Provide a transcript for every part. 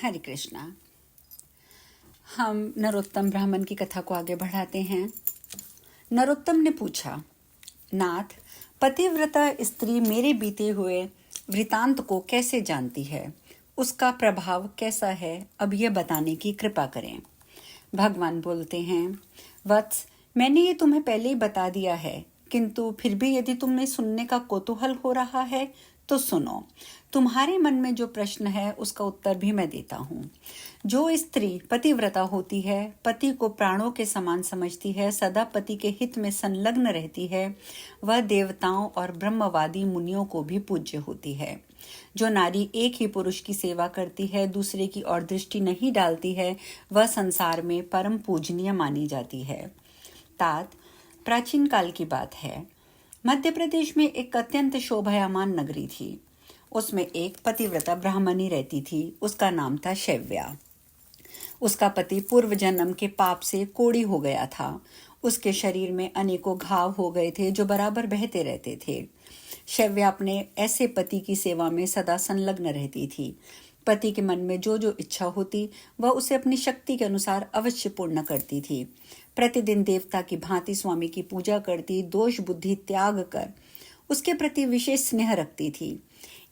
हरे कृष्णा। हम नरोत्तम ब्राह्मण की कथा को आगे बढ़ाते हैं। नरोत्तम ने पूछा, नाथ, पतिव्रता स्त्री मेरे बीते हुए वृतांत को कैसे जानती है? उसका प्रभाव कैसा है? अब यह बताने की कृपा करें। भगवान बोलते हैं, वत्स, मैंने ये तुम्हें पहले ही बता दिया है, किंतु फिर भी यदि तुम्हें सुनने का कौतूहल हो रहा है तो सुनो। तुम्हारे मन में जो प्रश्न है उसका उत्तर भी मैं देता हूँ। जो स्त्री पतिव्रता होती है, पति को प्राणों के समान समझती है, सदा पति के हित में संलग्न रहती है, वह देवताओं और ब्रह्मवादी मुनियों को भी पूज्य होती है। जो नारी एक ही पुरुष की सेवा करती है, दूसरे की ओर दृष्टि नहीं डालती है, वह संसार में परम पूजनीय मानी जाती है। तात, प्राचीन काल की बात है। मध्य प्रदेश में एक अत्यंत शोभायमान नगरी थी। उसमें एक पतिव्रता ब्राह्मणी रहती थी। उसका नाम था शैव्या। उसका पति पूर्व जन्म के पाप से कोढ़ी हो गया था। उसके शरीर में अनेकों घाव हो गए थे जो बराबर बहते रहते थे। शैव्या अपने ऐसे पति की सेवा में सदा संलग्न रहती थी। पति के मन में जो जो इच्छा होती वह उसे अपनी शक्ति के अनुसार अवश्य पूर्ण करती थी। प्रतिदिन देवता की भांति स्वामी की पूजा करती, दोष बुद्धि त्याग कर उसके प्रति विशेष स्नेह रखती थी।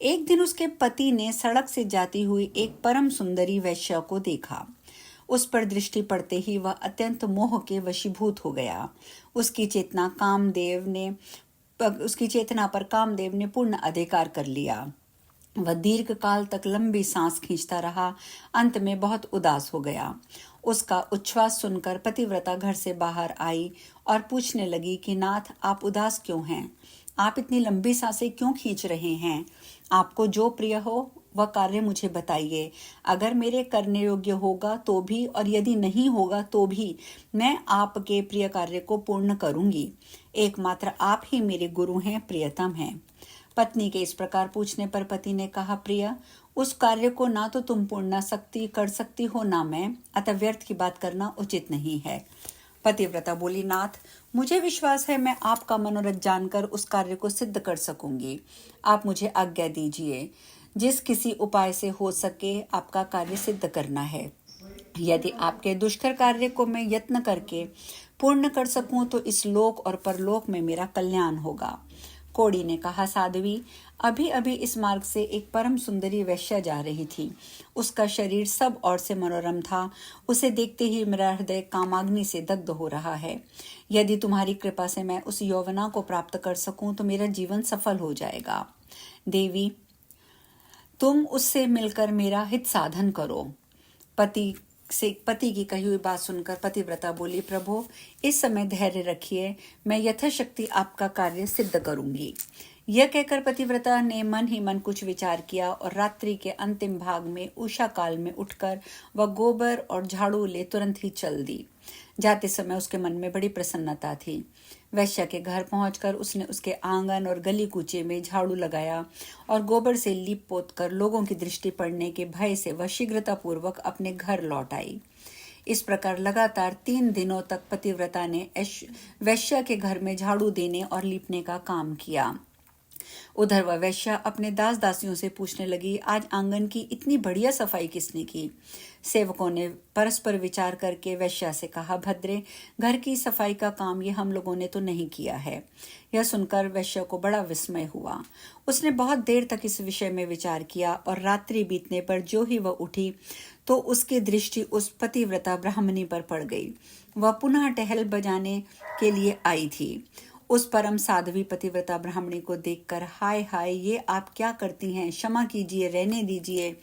एक दिन उसके पति ने सड़क से जाती हुई एक परम सुंदरी वैश्या को देखा। उस पर दृष्टि पड़ते ही वह अत्यंत मोह के वशीभूत हो गया। उसकी चेतना पर कामदेव ने पूर्ण अधिकार कर लिया। वह दीर्घ काल तक लंबी सांस खींचता रहा। अंत में बहुत उदास हो गया। उसका उच्छ्वास सुनकर पतिव्रता घर से बाहर आई और पूछने लगी कि नाथ, आप उदास क्यों हैं? आप इतनी लंबी सांसें क्यों खींच रहे हैं? आपको जो प्रिय हो वह कार्य मुझे बताइए। अगर मेरे करने योग्य होगा तो भी, और यदि नहीं होगा तो भी, मैं आपके प्रिय कार्य को पूर्ण करूंगी। एकमात्र आप ही मेरे गुरु हैं, प्रियतम हैं। पत्नी के इस प्रकार पूछने पर पति ने कहा, प्रिय, उस कार्य को ना तो तुम पूर्ण कर सकती हो ना मैं, अतः व्यर्थ की बात करना उचित नहीं है। पतिव्रता बोली, नाथ, मुझे विश्वास है मैं आपका मनोरथ जानकर उस कार्य को सिद्ध कर सकूंगी। आप मुझे आज्ञा दीजिए। जिस किसी उपाय से हो सके आपका कार्य सिद्ध करना है। यदि आपके दुष्कर कार्य को मैं यत्न करके पूर्ण कर सकूं तो इस लोक और परलोक में मेरा कल्याण होगा। कोड़ी ने कहा, साध्वी, अभी अभी इस मार्ग से एक परम सुंदरी वैश्या जा रही थी। उसका शरीर सब ओर से मनोरम था। उसे देखते ही मेरा हृदय कामाग्नि से दग्ध हो रहा है। यदि तुम्हारी कृपा से मैं उस यौवना को प्राप्त कर सकूं तो मेरा जीवन सफल हो जाएगा। देवी, तुम उससे मिलकर मेरा हित साधन करो। पति की कही हुई बात सुनकर पतिव्रता बोली, प्रभु, इस समय धैर्य रखिए, मैं यथाशक्ति आपका कार्य सिद्ध करूंगी। यह कहकर पतिव्रता ने मन ही मन कुछ विचार किया और रात्रि के अंतिम भाग में उषा काल में उठकर वह गोबर और झाड़ू ले तुरंत ही चल दी। जाते समय उसके मन में बड़ी प्रसन्नता थी। वैश्या के घर पहुंचकर उसने उसके आंगन और गली कूचे में झाड़ू लगाया और गोबर से लीप पोत कर लोगों की दृष्टि पड़ने के भय से वह शीघ्रतापूर्वक अपने घर लौट आई। इस प्रकार लगातार 3 दिनों तक पतिव्रता ने वैश्या के घर में झाड़ू देने और लीपने का काम किया। उधर वह वैश्या अपने दास दासियों से पूछने लगी, आज आंगन की इतनी बढ़िया सफाई किसने की? सेवकों ने परस्पर विचार करके वैश्या से कहा, भद्रे, घर की सफाई का काम ये हम लोगों ने तो नहीं किया है। यह सुनकर वैश्या को बड़ा विस्मय हुआ। उसने बहुत देर तक इस विषय में विचार किया और रात्रि बीतने पर जो ही वह उठी तो उसकी दृष्टि उस पतिव्रता ब्राह्मणी पर पड़ गई। वह पुनः टहल बजाने के लिए आई थी। उस परम साध्वी पतिव्रता ब्राह्मणी को देखकर, हाय हाय, ये आप क्या करती हैं? क्षमा कीजिए, रहने दीजिए।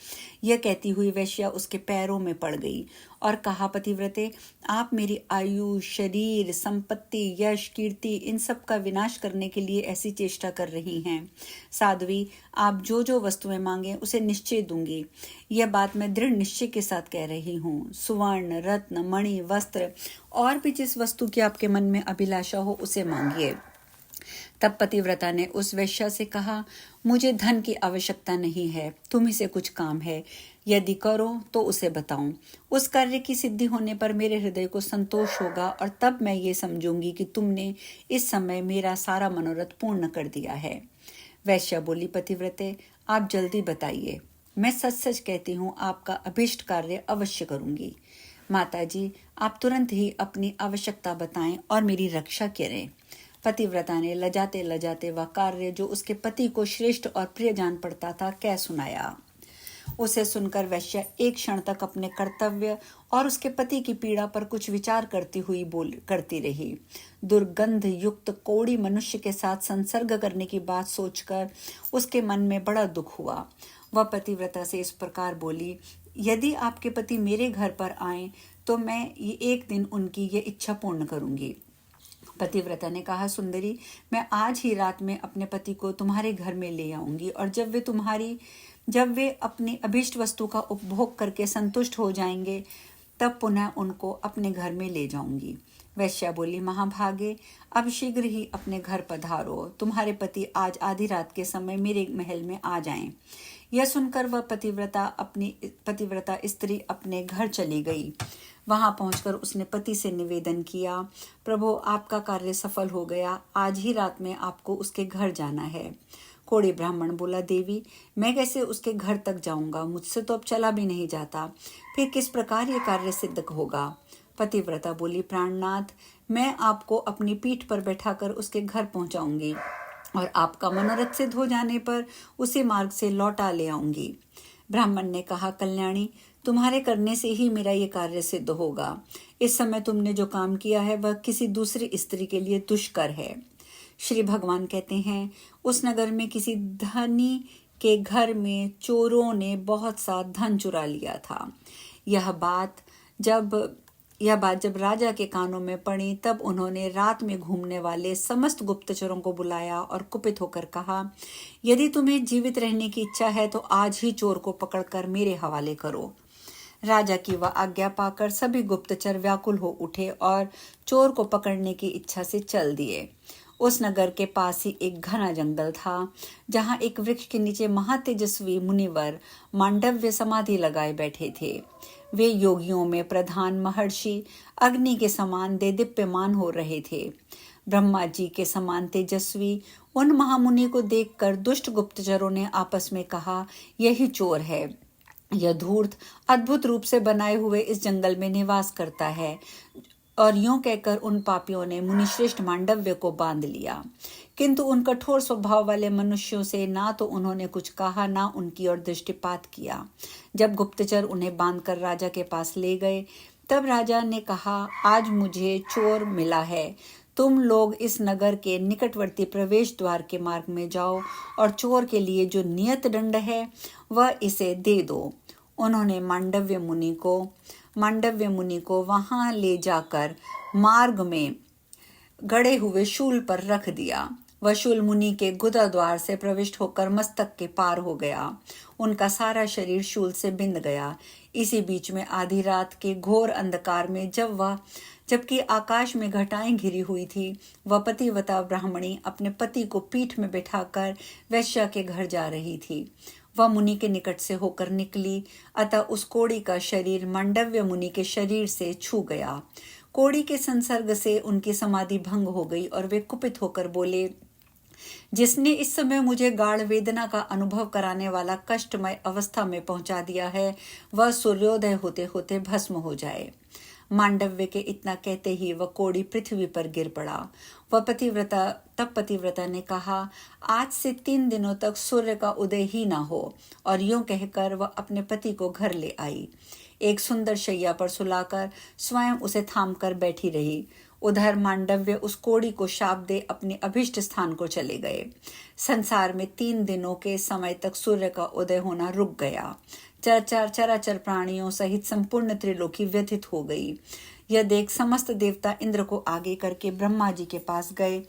यह कहती हुई वैश्या उसके पैरों में पड़ गई और कहा, पतिव्रते, आप मेरी आयु, शरीर, संपत्ति, यश, कीर्ति, इन सब का विनाश करने के लिए ऐसी चेष्टा कर रही हैं। साध्वी, आप जो जो वस्तुएं मांगे उसे निश्चय दूंगी। यह बात मैं दृढ़ निश्चय के साथ कह रही हूँ। सुवर्ण, रत्न, मणि, वस्त्र और भी जिस वस्तु की आपके मन में अभिलाषा हो उसे मांगिए। तब पतिव्रता ने उस वैश्या से कहा, मुझे धन की आवश्यकता नहीं है, तुम्ही से कुछ काम है, यदि करो तो उसे बताऊं। उस कार्य की सिद्धि होने पर मेरे हृदय को संतोष होगा और तब मैं ये समझूंगी कि तुमने इस समय मेरा सारा मनोरथ पूर्ण कर दिया है। वैश्या बोली, पतिव्रते, आप जल्दी बताइए। मैं सच सच कहती हूँ आपका अभीष्ट कार्य अवश्य करूंगी। माता जी, आप तुरंत ही अपनी आवश्यकता बताएं और मेरी रक्षा करें। पतिव्रता ने लजाते लजाते वह कार्य जो उसके पति को श्रेष्ठ और प्रिय जान पड़ता था कह सुनाया। उसे सुनकर वैश्या एक क्षण तक अपने कर्तव्य और उसके पति की पीड़ा पर कुछ विचार करती रही। दुर्गंध युक्त कोड़ी मनुष्य के साथ संसर्ग करने की बात सोचकर उसके मन में बड़ा दुख हुआ। वह पतिव्रता से इस प्रकार बोली, यदि आपके पति मेरे घर पर आए तो मैं एक दिन उनकी ये इच्छा पूर्ण करूंगी। पतिव्रता ने कहा, सुंदरी, मैं आज ही रात में अपने पति को तुम्हारे घर में ले आऊंगी और जब वे अपनी अभीष्ट वस्तु का उपभोग करके संतुष्ट हो जाएंगे तब पुनः उनको अपने घर में ले जाऊंगी। वैश्या बोली, महाभागे, अब शीघ्र ही अपने घर पधारो। तुम्हारे पति आज आधी रात के समय मेरे महल में आ जाएं। यह सुनकर वह पतिव्रता स्त्री अपने घर चली गई। वहां पहुंचकर उसने पति से निवेदन किया, प्रभु, आपका कार्य सफल हो गया। आज ही रात में आपको उसके घर जाना है। कोढ़ी ब्राह्मण बोला, देवी, मैं कैसे उसके घर तक जाऊंगा? मुझसे तो अब चला भी नहीं जाता। फिर किस प्रकार ये कार्य सिद्ध होगा? पतिव्रता बोली, प्राणनाथ, मैं आपको अपनी पीठ पर बैठाकर उसके घर पहुंचाऊंगी और आपका मनोरथ सिद्ध हो जाने पर उसी मार्ग से लौटा ले आऊंगी। ब्राह्मण ने कहा, कल्याणी, तुम्हारे करने से ही मेरा ये कार्य सिद्ध होगा। इस समय तुमने जो काम किया है वह किसी दूसरी स्त्री के लिए दुष्कर है। श्री भगवान कहते हैं, उस नगर में किसी धनी के घर में चोरों ने बहुत सा धन चुरा लिया था। यह बात जब राजा के कानों में पड़ी तब उन्होंने रात में घूमने वाले समस्त गुप्तचरों को बुलाया और कुपित होकर कहा, यदि तुम्हें जीवित रहने की इच्छा है तो आज ही चोर को पकड़कर मेरे हवाले करो। राजा की वह आज्ञा पाकर सभी गुप्तचर व्याकुल हो उठे और चोर को पकड़ने की इच्छा से चल दिए। उस नगर के पास ही एक घना जंगल था, जहां एक वृक्ष के नीचे महातेजस्वी मुनिवर मांडव्य समाधि लगाए बैठे थे। वे योगियों में प्रधान महर्षि अग्नि के समान देदीप्यमान हो रहे थे। ब्रह्मा जी के समान तेजस्वी उन महामुनि को देखकर दुष्ट गुप्तचरों ने आपस में कहा, यही चोर है। यह धूर्त अद्भुत रूप से बनाए हुए इस जंगल में निवास करता है। और यूं कहकर उन पापियों ने मुनिश्रेष्ठ मांडव्य को बांध लिया। किंतु उन कठोर स्वभाव वाले मनुष्यों से ना तो उन्होंने कुछ कहा, ना उनकी ओर दृष्टिपात किया। जब गुप्तचर उन्हें बांधकर राजा के पास ले गए तब राजा ने कहा, आज मुझे चोर मिला है। तुम लोग इस नगर के निकटवर्ती प्रवेश द्वार के मार्ग में जाओ और चोर के लिए जो नियत दंड है वह इसे दे दो। उन्होंने मांडव्य मुनि को वहां ले जाकर मार्ग में गड़े हुए शूल पर रख दिया। वह शूल मुनि के गुदा द्वार से प्रविष्ट होकर मस्तक के पार हो गया। उनका सारा शरीर शूल से बिंद गया। इसी बीच में आधी रात के घोर अंधकार में जबकि आकाश में घटाएं घिरी हुई थी, वह पतिव्रता ब्राह्मणी अपने पति को पीठ में बिठाकर वैश्या के घर जा रही थी। वह मुनि के निकट से होकर निकली, अतः उस कोड़ी का शरीर मांडव्य मुनि के शरीर से छू गया। कोड़ी के संसर्ग से उनकी समाधि भंग हो गई और वे कुपित होकर बोले, जिसने इस समय मुझे गाढ़ वेदना का अनुभव कराने वाला कष्टमय अवस्था में पहुंचा दिया है, वह सूर्योदय होते होते भस्म हो जाए। मांडव्य के इतना कहते ही वह कोड़ी पृथ्वी पर गिर पड़ा। तब पतिव्रता ने कहा, आज से 3 दिनों तक सूर्य का उदय ही ना हो। और यूं कहकर वह अपने पति को घर ले आई। एक सुंदर शैया पर सुलाकर स्वयं उसे थाम कर बैठी रही। उधर मांडव्य उस कोड़ी को शाप दे अपने अभिष्ट स्थान को चले गए। संसार में 3 दिनों के समय तक सूर्य का उदय होना रुक गया। चराचर प्राणियों सहित संपूर्ण त्रिलोकी व्यथित हो गई। यह देख समस्त देवता इंद्र को आगे करके ब्रह्मा जी के पास गए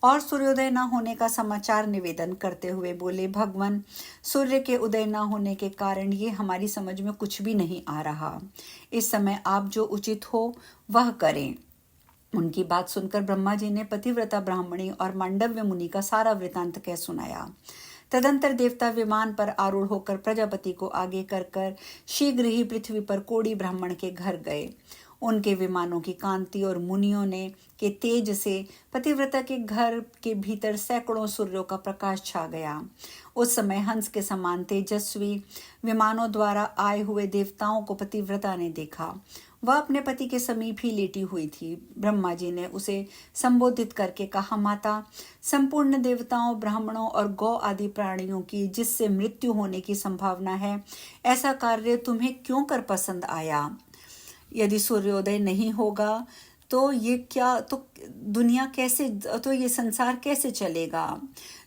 और सूर्योदय न होने का समाचार निवेदन करते हुए बोले, भगवान, सूर्य के उदय न होने के कारण ये हमारी समझ में कुछ भी नहीं आ रहा। इस समय आप जो उचित हो वह करें। उनकी बात सुनकर ब्रह्मा जी ने पतिव्रता ब्राह्मणी और मांडव्य मुनि का सारा वृतांत कह सुनाया। तदंतर देवता विमान पर आरूढ़ होकर प्रजापति को आगे कर शीघ्र ही पृथ्वी पर कोड़ी ब्राह्मण के घर गए। उनके विमानों की कांति और मुनियों ने के तेज से पतिव्रता के घर के भीतर सैकड़ों सूर्यों का प्रकाश छा गया। उस समय हंस के समान तेजस्वी विमानों द्वारा आए हुए देवताओं को पतिव्रता ने देखा। वह अपने पति के समीप ही लेटी हुई थी। ब्रह्मा जी ने उसे संबोधित करके कहा, माता, संपूर्ण देवताओं, ब्राह्मणों और गौ आदि प्राणियों की जिससे मृत्यु होने की संभावना है, ऐसा कार्य तुम्हें क्यों कर पसंद आया? यदि सूर्योदय नहीं होगा तो ये संसार कैसे चलेगा?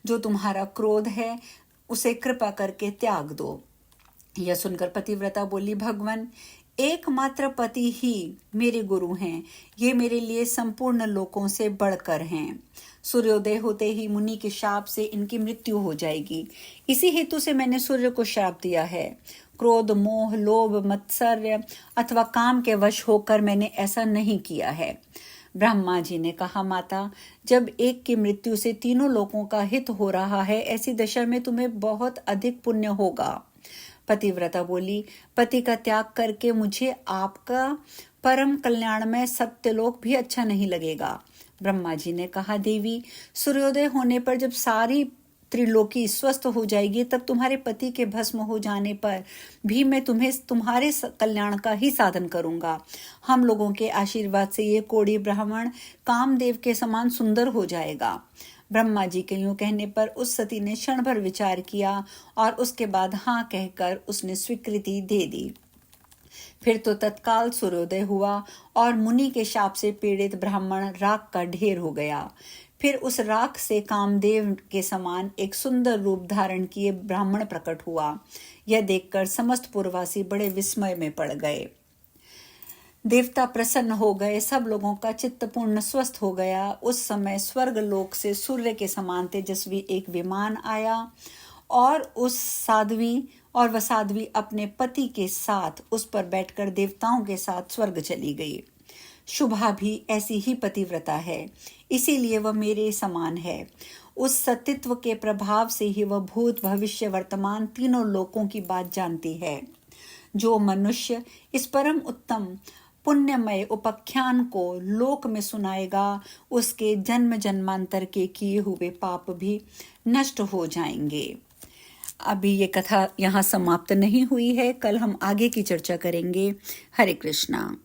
जो तुम्हारा क्रोध है उसे कृपा करके त्याग दो। यह सुनकर पतिव्रता बोली, भगवान, एकमात्र पति ही मेरे गुरु हैं। ये मेरे लिए संपूर्ण लोकों से बढ़कर हैं। सूर्योदय होते ही मुनि के शाप से इनकी मृत्यु हो जाएगी। इसी हेतु से मैंने सूर्य को शाप दिया है। क्रोध, मोह, लोभ, मत्सर्य अथवा काम के वश होकर मैंने ऐसा नहीं किया है। ब्रह्मा जी ने कहा, माता, जब एक की मृत्यु से तीनों लोगों का हित हो रहा है, ऐसी दशा में तुम्हें बहुत अधिक पुण्य होगा। पतिव्रता बोली, पति का त्याग करके मुझे आपका परम कल्याणमय सत्यलोक भी अच्छा नहीं लगेगा। ब्रह्मा जी ने कहा, देवी, सूर्योदय होने पर जब सारी त्रिलोकी स्वस्थ हो जाएगी, तब तुम्हारे पति के भस्म हो जाने पर भी मैं तुम्हें तुम्हारे कल्याण का ही साधन करूंगा। हम लोगों के आशीर्वाद से ये कोढ़ी ब्राह्मण कामदेव के समान सुंदर हो जाएगा। ब्रह्मा जी के यूं कहने पर उस सती ने क्षण भर विचार किया और उसके बाद हाँ कहकर उसने स्वीकृति दे दी। फिर तो तत्काल सूर्योदय हुआ और मुनि के शाप से पीड़ित ब्राह्मण राख का ढेर हो गया। फिर उस राख से कामदेव के समान एक सुंदर रूप धारण किए ब्राह्मण प्रकट हुआ। यह देखकर समस्त पुरवासी बड़े विस्मय में पड़ गए। देवता प्रसन्न हो गए, सब लोगों का चित्त पूर्ण स्वस्थ हो गया। उस समय स्वर्ग लोक से सूर्य के समान तेजस्वी एक विमान आया और वह साध्वी अपने पति के साथ उस पर बैठकर देवताओं के साथ स्वर्ग चली गई। शुभा भी ऐसी ही पतिव्रता है, इसीलिए वह मेरे समान है। उस सतित्व के प्रभाव से ही वह भूत, भविष्य, वर्तमान तीनों लोकों की बात जानती है। जो मनुष्य इस परम उत्तम पुण्यमय उपाख्यान को लोक में सुनाएगा, उसके जन्म जन्मांतर के किए हुए पाप भी नष्ट हो जाएंगे। अभी ये कथा यहाँ समाप्त नहीं हुई है, कल हम आगे की चर्चा करेंगे। हरे कृष्णा।